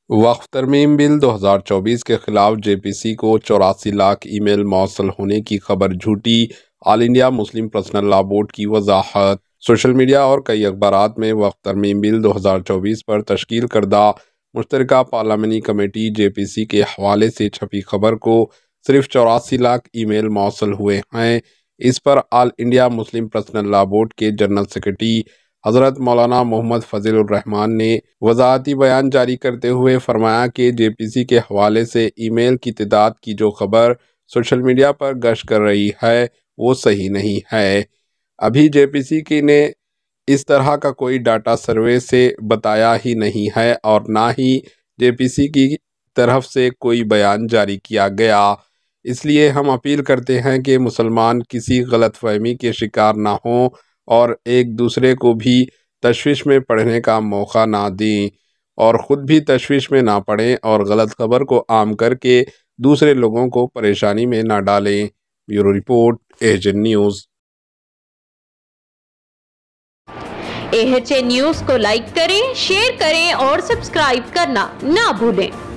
وقف ترمیم بل 2024 کے خلاف جے پی سی کو 84 لاکھ ای میل موصل ہونے کی خبر جھوٹی، آل انڈیا مسلم پرسنل لا بورڈ کی وضاحت۔ سوشل میڈیا اور کئی اخبارات میں وقف ترمیم بل 2024 پر تشکیل کردہ مشترکہ پارلیمانی کمیٹی جے پی سی کے حوالے سے چھپی خبر کو صرف 84 لاکھ ای میل موصل ہوئے ہیں۔ اس پر آل انڈیا مسلم پرسنل لا بورڈ کے جنرل سیکرٹری حضرت مولانا محمد فضل الرحمان نے وضاحتی بیان جاری کرتے ہوئے فرمایا کہ جے پی سی کے حوالے سے ای میل کی تعداد کی جو خبر سوشل میڈیا پر گشت کر رہی ہے وہ صحیح نہیں ہے۔ ابھی جے پی سی نے اس طرح کا کوئی ڈاٹا سروے سے بتایا ہی نہیں ہے اور نہ ہی جے پی سی کی طرف سے کوئی بیان جاری کیا گیا۔ اس لیے ہم اپیل کرتے ہیں کہ مسلمان کسی غلط فہمی کے شکار نہ ہوں اور ایک دوسرے کو بھی تشویش میں پڑھنے کا موقع نہ دیں اور خود بھی تشویش میں نہ پڑیں اور غلط خبر کو عام کر کے دوسرے لوگوں کو پریشانی میں نہ ڈالیں۔ Bureau report, AHN news. AHN news کو لائک کریں، شیئر کریں اور سبسکرائب کرنا نہ بھولیں۔